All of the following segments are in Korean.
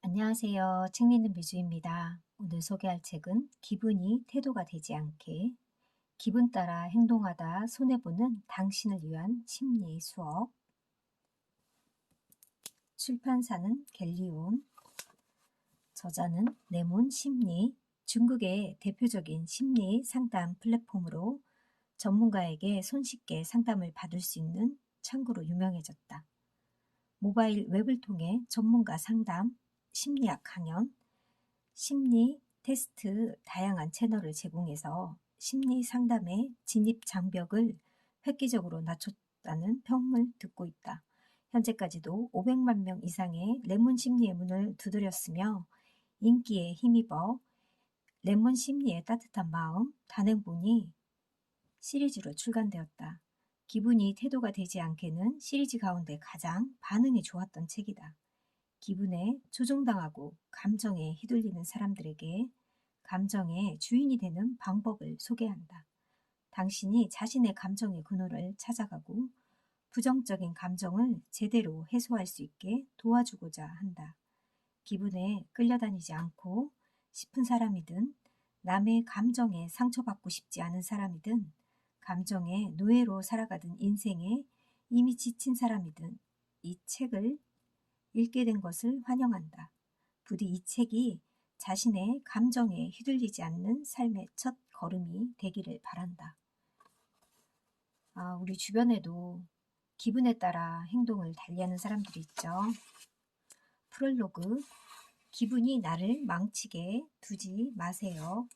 안녕하세요. 책 읽는 비주입니다. 오늘 소개할 책은 기분이 태도가 되지 않게 기분 따라 행동하다 손해보는 당신을 위한 심리 수업. 출판사는 갤리온, 저자는 레몬 심리. 중국의 대표적인 심리 상담 플랫폼으로 전문가에게 손쉽게 상담을 받을 수 있는 창구로 유명해졌다. 모바일 웹을 통해 전문가 상담, 심리학 강연, 심리 테스트 다양한 채널을 제공해서 심리 상담의 진입 장벽을 획기적으로 낮췄다는 평을 듣고 있다. 현재까지도 500만 명 이상의 레몬 심리의 문을 두드렸으며 인기에 힘입어 레몬 심리의 따뜻한 마음 단행본이 시리즈로 출간되었다. 기분이 태도가 되지 않게는 시리즈 가운데 가장 반응이 좋았던 책이다. 기분에 조종당하고 감정에 휘둘리는 사람들에게 감정의 주인이 되는 방법을 소개한다. 당신이 자신의 감정의 근원을 찾아가고 부정적인 감정을 제대로 해소할 수 있게 도와주고자 한다. 기분에 끌려다니지 않고 싶은 사람이든 남의 감정에 상처받고 싶지 않은 사람이든 감정의 노예로 살아가던 인생에 이미 지친 사람이든 이 책을 읽게 된 것을 환영한다. 부디 이 책이 자신의 감정에 휘둘리지 않는 삶의 첫 걸음이 되기를 바란다. 우리 주변에도 기분에 따라 행동을 달리하는 사람들이 있죠. 프롤로그, 기분이 나를 망치게 두지 마세요.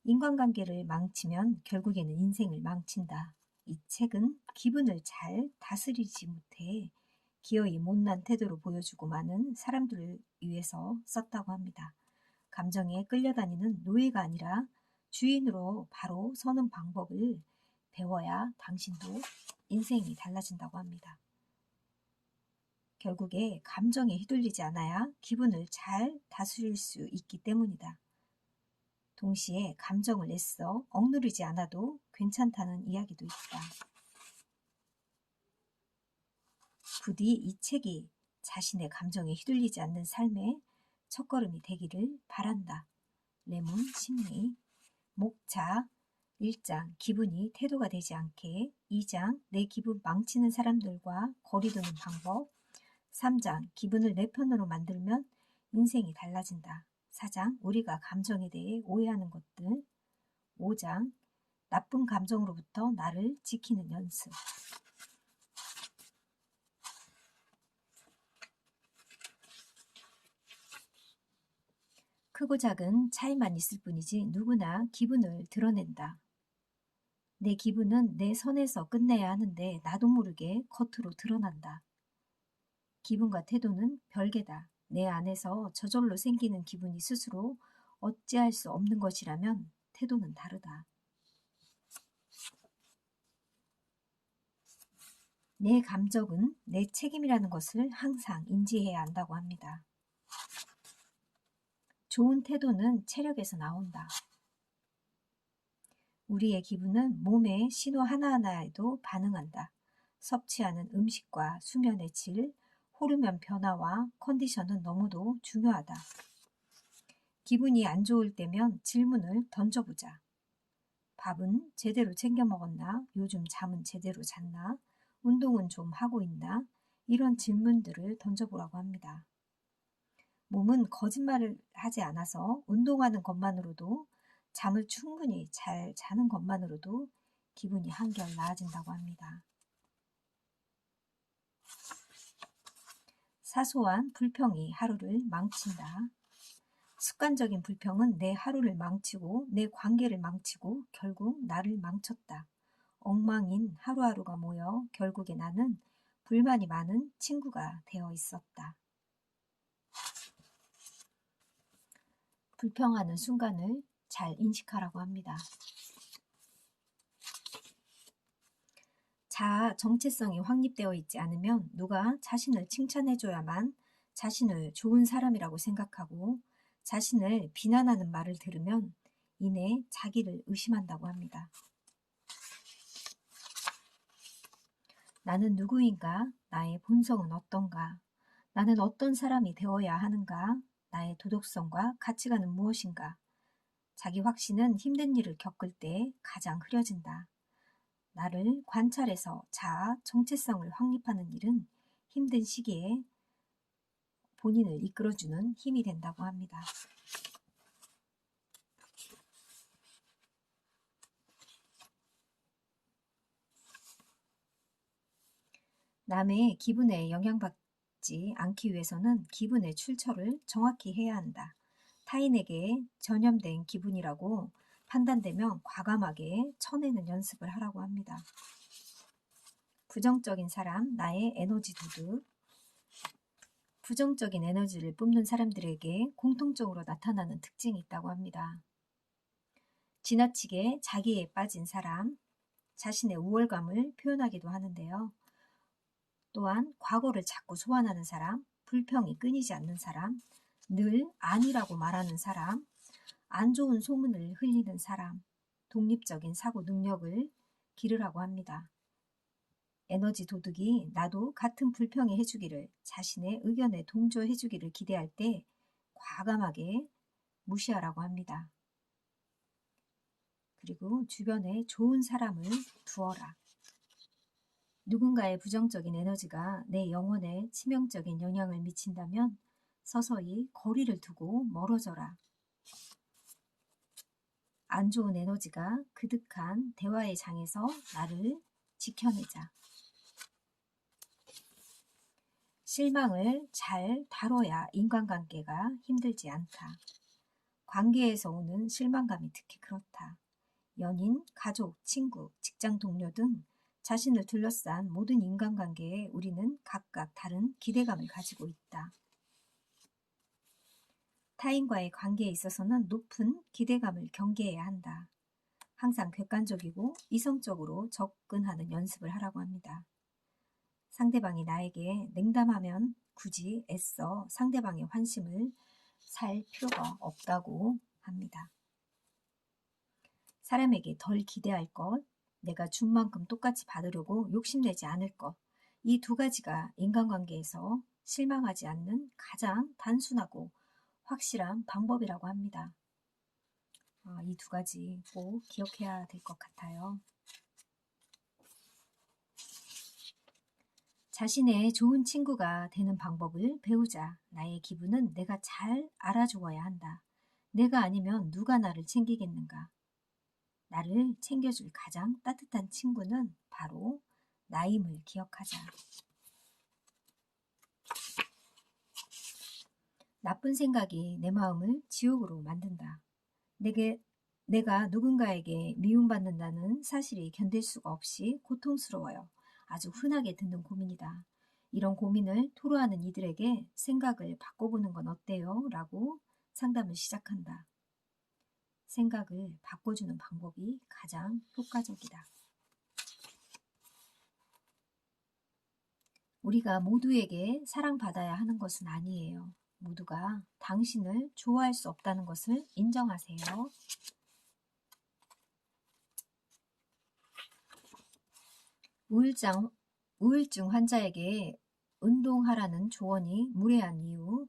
인간관계를 망치면 결국에는 인생을 망친다. 이 책은 기분을 잘 다스리지 못해 기어이 못난 태도로 보여주고 많은 사람들을 위해서 썼다고 합니다. 감정에 끌려다니는 노예가 아니라 주인으로 바로 서는 방법을 배워야 당신도 인생이 달라진다고 합니다. 결국에 감정에 휘둘리지 않아야 기분을 잘 다스릴 수 있기 때문이다. 동시에 감정을 애써 억누르지 않아도 괜찮다는 이야기도 있다. 부디 이 책이 자신의 감정에 휘둘리지 않는 삶의 첫걸음이 되기를 바란다. 레몬 심리. 목차 1장 기분이 태도가 되지 않게. 2장 내 기분 망치는 사람들과 거리두는 방법. 3장 기분을 내 편으로 만들면 인생이 달라진다. 4장 우리가 감정에 대해 오해하는 것들. 5장 나쁜 감정으로부터 나를 지키는 연습. 크고 작은 차이만 있을 뿐이지 누구나 기분을 드러낸다. 내 기분은 내 선에서 끝내야 하는데 나도 모르게 겉으로 드러난다. 기분과 태도는 별개다. 내 안에서 저절로 생기는 기분이 스스로 어찌할 수 없는 것이라면 태도는 다르다. 내 감정은 내 책임이라는 것을 항상 인지해야 한다고 합니다. 좋은 태도는 체력에서 나온다. 우리의 기분은 몸의 신호 하나하나에도 반응한다. 섭취하는 음식과 수면의 질, 호르몬 변화와 컨디션은 너무도 중요하다. 기분이 안 좋을 때면 질문을 던져보자. 밥은 제대로 챙겨 먹었나? 요즘 잠은 제대로 잤나? 운동은 좀 하고 있나? 이런 질문들을 던져보라고 합니다. 몸은 거짓말을 하지 않아서 운동하는 것만으로도 잠을 충분히 잘 자는 것만으로도 기분이 한결 나아진다고 합니다. 사소한 불평이 하루를 망친다. 습관적인 불평은 내 하루를 망치고 내 관계를 망치고 결국 나를 망쳤다. 엉망인 하루하루가 모여 결국에 나는 불만이 많은 친구가 되어 있었다. 불평하는 순간을 잘 인식하라고 합니다. 자아 정체성이 확립되어 있지 않으면 누가 자신을 칭찬해줘야만 자신을 좋은 사람이라고 생각하고 자신을 비난하는 말을 들으면 이내 자기를 의심한다고 합니다. 나는 누구인가? 나의 본성은 어떤가? 나는 어떤 사람이 되어야 하는가? 나의 도덕성과 가치관은 무엇인가? 자기 확신은 힘든 일을 겪을 때 가장 흐려진다. 나를 관찰해서 자아 정체성을 확립하는 일은 힘든 시기에 본인을 이끌어주는 힘이 된다고 합니다. 남의 기분에 영향받지 않기 위해서는 기분의 출처를 정확히 해야 한다. 타인에게 전염된 기분이라고 판단되면 과감하게 쳐내는 연습을 하라고 합니다. 부정적인 사람, 나의 에너지 도둑. 부정적인 에너지를 뿜는 사람들에게 공통적으로 나타나는 특징이 있다고 합니다. 지나치게 자기에 빠진 사람, 자신의 우월감을 표현하기도 하는데요. 또한 과거를 자꾸 소환하는 사람, 불평이 끊이지 않는 사람, 늘 아니라고 말하는 사람, 안 좋은 소문을 흘리는 사람, 독립적인 사고 능력을 기르라고 합니다. 에너지 도둑이 나도 같은 불평이 해주기를, 자신의 의견에 동조해주기를 기대할 때 과감하게 무시하라고 합니다. 그리고 주변에 좋은 사람을 두어라. 누군가의 부정적인 에너지가 내 영혼에 치명적인 영향을 미친다면 서서히 거리를 두고 멀어져라. 안 좋은 에너지가 그득한 대화의 장에서 나를 지켜내자. 실망을 잘 다뤄야 인간관계가 힘들지 않다. 관계에서 오는 실망감이 특히 그렇다. 연인, 가족, 친구, 직장 동료 등 자신을 둘러싼 모든 인간관계에 우리는 각각 다른 기대감을 가지고 있다. 타인과의 관계에 있어서는 높은 기대감을 경계해야 한다. 항상 객관적이고 이성적으로 접근하는 연습을 하라고 합니다. 상대방이 나에게 냉담하면 굳이 애써 상대방의 환심을 살 필요가 없다고 합니다. 사람에게 덜 기대할 것, 내가 준 만큼 똑같이 받으려고 욕심내지 않을 것, 이 두 가지가 인간관계에서 실망하지 않는 가장 단순하고 확실한 방법이라고 합니다. 이 두 가지 꼭 기억해야 될 것 같아요. 자신의 좋은 친구가 되는 방법을 배우자. 나의 기분은 내가 잘 알아주어야 한다. 내가 아니면 누가 나를 챙기겠는가? 나를 챙겨줄 가장 따뜻한 친구는 바로 나임을 기억하자. 나쁜 생각이 내 마음을 지옥으로 만든다. 내가 누군가에게 미움받는다는 사실이 견딜 수가 없이 고통스러워요. 아주 흔하게 듣는 고민이다. 이런 고민을 토로하는 이들에게 생각을 바꿔보는 건 어때요? 라고 상담을 시작한다. 생각을 바꿔주는 방법이 가장 효과적이다. 우리가 모두에게 사랑받아야 하는 것은 아니에요. 모두가 당신을 좋아할 수 없다는 것을 인정하세요. 우울증 환자에게 운동하라는 조언이 무례한 이유.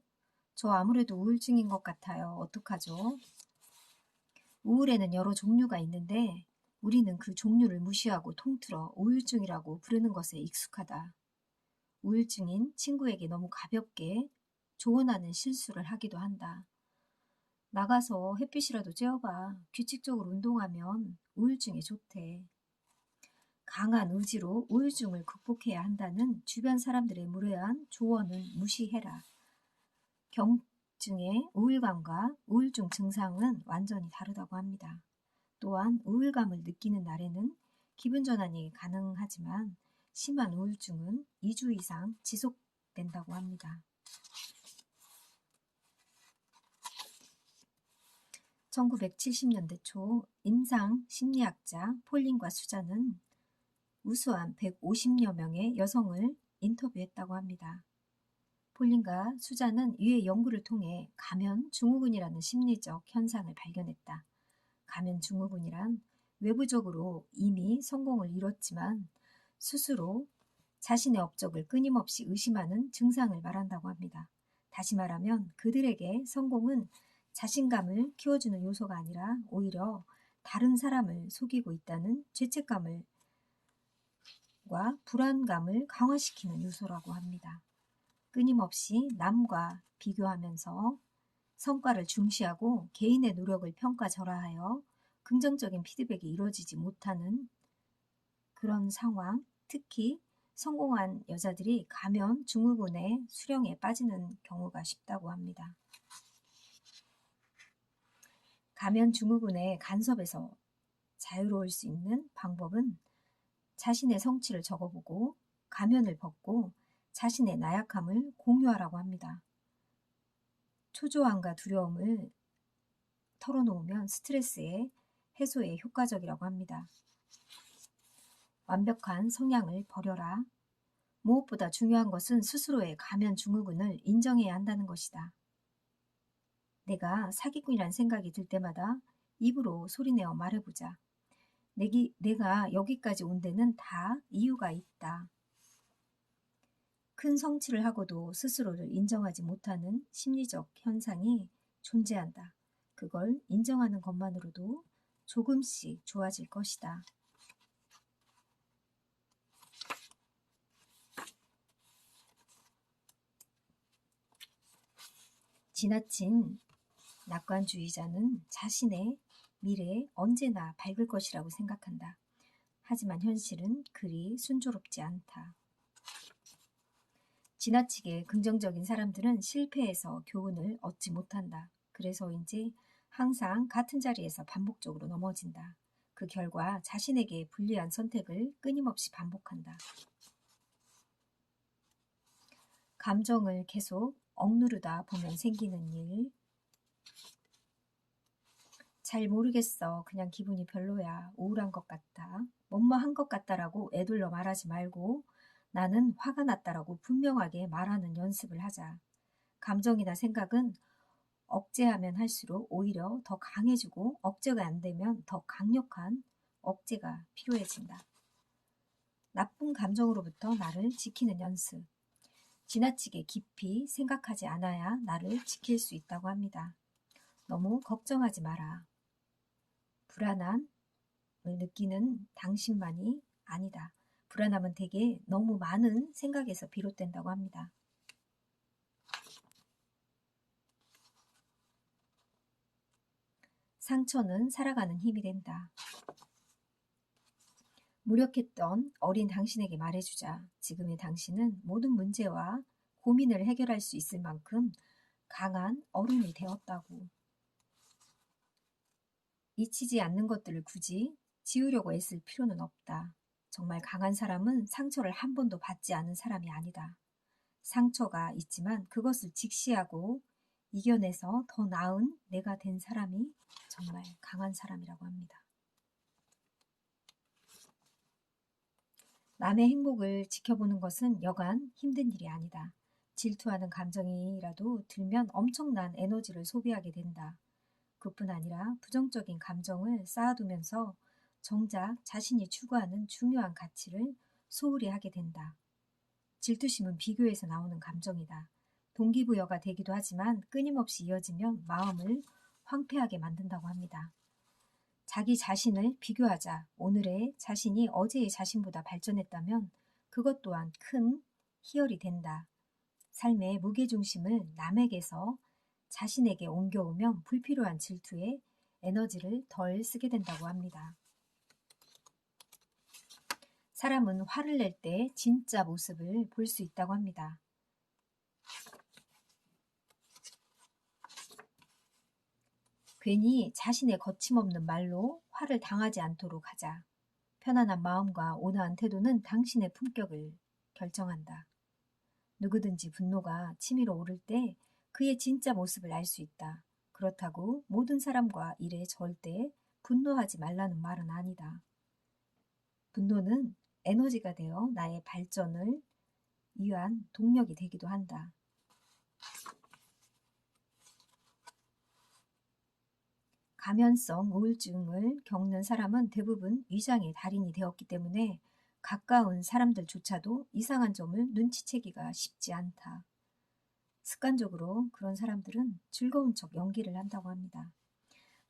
저 아무래도 우울증인 것 같아요. 어떡하죠? 우울에는 여러 종류가 있는데 우리는 그 종류를 무시하고 통틀어 우울증이라고 부르는 것에 익숙하다. 우울증인 친구에게 너무 가볍게 조언하는 실수를 하기도 한다. 나가서 햇빛이라도 쬐어봐. 규칙적으로 운동하면 우울증에 좋대. 강한 의지로 우울증을 극복해야 한다는 주변 사람들의 무례한 조언은 무시해라. 경증의 우울감과 우울증 증상은 완전히 다르다고 합니다. 또한 우울감을 느끼는 날에는 기분 전환이 가능하지만 심한 우울증은 2주 이상 지속된다고 합니다. 1970년대 초 임상 심리학자 폴린과 수잔은 우수한 150여 명의 여성을 인터뷰했다고 합니다. 폴린과 수잔은 이의 연구를 통해 가면 증후군이라는 심리적 현상을 발견했다. 가면 증후군이란 외부적으로 이미 성공을 이뤘지만 스스로 자신의 업적을 끊임없이 의심하는 증상을 말한다고 합니다. 다시 말하면 그들에게 성공은 자신감을 키워주는 요소가 아니라 오히려 다른 사람을 속이고 있다는 죄책감과 불안감을 강화시키는 요소라고 합니다. 끊임없이 남과 비교하면서 성과를 중시하고 개인의 노력을 평가절하하여 긍정적인 피드백이 이루어지지 못하는 그런 상황, 특히 성공한 여자들이 가면 증후군의 수령에 빠지는 경우가 쉽다고 합니다. 가면 증후군의 간섭에서 자유로울 수 있는 방법은 자신의 성취를 적어보고 가면을 벗고 자신의 나약함을 공유하라고 합니다. 초조함과 두려움을 털어놓으면 스트레스의 해소에 효과적이라고 합니다. 완벽한 성향을 버려라. 무엇보다 중요한 것은 스스로의 가면 증후군을 인정해야 한다는 것이다. 내가 사기꾼이란 생각이 들 때마다 입으로 소리내어 말해보자. 내가 여기까지 온 데는 다 이유가 있다. 큰 성취를 하고도 스스로를 인정하지 못하는 심리적 현상이 존재한다. 그걸 인정하는 것만으로도 조금씩 좋아질 것이다. 지나친 낙관주의자는 자신의 미래에 언제나 밝을 것이라고 생각한다. 하지만 현실은 그리 순조롭지 않다. 지나치게 긍정적인 사람들은 실패에서 교훈을 얻지 못한다. 그래서인지 항상 같은 자리에서 반복적으로 넘어진다. 그 결과 자신에게 불리한 선택을 끊임없이 반복한다. 감정을 계속 억누르다 보면 생기는 일. 잘 모르겠어. 그냥 기분이 별로야. 우울한 것 같다. 뭐뭐한 것 같다라고 애둘러 말하지 말고 나는 화가 났다라고 분명하게 말하는 연습을 하자. 감정이나 생각은 억제하면 할수록 오히려 더 강해지고 억제가 안 되면 더 강력한 억제가 필요해진다. 나쁜 감정으로부터 나를 지키는 연습. 지나치게 깊이 생각하지 않아야 나를 지킬 수 있다고 합니다. 너무 걱정하지 마라. 불안함을 느끼는 당신만이 아니다. 불안함은 대개 너무 많은 생각에서 비롯된다고 합니다. 상처는 살아가는 힘이 된다. 무력했던 어린 당신에게 말해주자. 지금의 당신은 모든 문제와 고민을 해결할 수 있을 만큼 강한 어른이 되었다고. 잊히지 않는 것들을 굳이 지우려고 애쓸 필요는 없다. 정말 강한 사람은 상처를 한 번도 받지 않은 사람이 아니다. 상처가 있지만 그것을 직시하고 이겨내서 더 나은 내가 된 사람이 정말 강한 사람이라고 합니다. 남의 행복을 지켜보는 것은 여간 힘든 일이 아니다. 질투하는 감정이라도 들면 엄청난 에너지를 소비하게 된다. 그뿐 아니라 부정적인 감정을 쌓아두면서 정작 자신이 추구하는 중요한 가치를 소홀히 하게 된다. 질투심은 비교에서 나오는 감정이다. 동기부여가 되기도 하지만 끊임없이 이어지면 마음을 황폐하게 만든다고 합니다. 자기 자신을 비교하자. 오늘의 자신이 어제의 자신보다 발전했다면 그것 또한 큰 희열이 된다. 삶의 무게중심을 남에게서 자신에게 옮겨오면 불필요한 질투에 에너지를 덜 쓰게 된다고 합니다. 사람은 화를 낼 때 진짜 모습을 볼 수 있다고 합니다. 괜히 자신의 거침없는 말로 화를 당하지 않도록 하자. 편안한 마음과 온화한 태도는 당신의 품격을 결정한다. 누구든지 분노가 치밀어 오를 때 그의 진짜 모습을 알 수 있다. 그렇다고 모든 사람과 일에 절대 분노하지 말라는 말은 아니다. 분노는 에너지가 되어 나의 발전을 위한 동력이 되기도 한다. 가면성 우울증을 겪는 사람은 대부분 위장의 달인이 되었기 때문에 가까운 사람들조차도 이상한 점을 눈치채기가 쉽지 않다. 습관적으로 그런 사람들은 즐거운 척 연기를 한다고 합니다.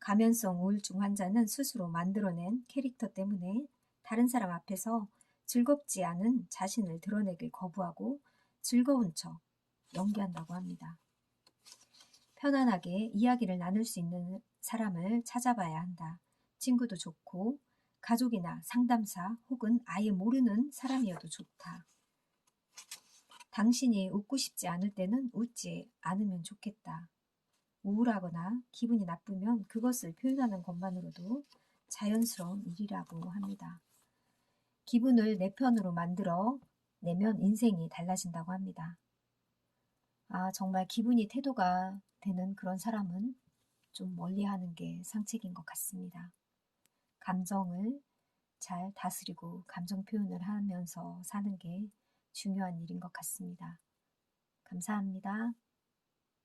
가면성 우울증 환자는 스스로 만들어낸 캐릭터 때문에 다른 사람 앞에서 즐겁지 않은 자신을 드러내길 거부하고 즐거운 척 연기한다고 합니다. 편안하게 이야기를 나눌 수 있는 사람을 찾아봐야 한다. 친구도 좋고 가족이나 상담사 혹은 아예 모르는 사람이어도 좋다. 당신이 웃고 싶지 않을 때는 웃지 않으면 좋겠다. 우울하거나 기분이 나쁘면 그것을 표현하는 것만으로도 자연스러운 일이라고 합니다. 기분을 내 편으로 만들어 내면 인생이 달라진다고 합니다. 정말 기분이 태도가 되는 그런 사람은 좀 멀리하는 게 상책인 것 같습니다. 감정을 잘 다스리고 감정 표현을 하면서 사는 게 중요한 일인 것 같습니다. 감사합니다.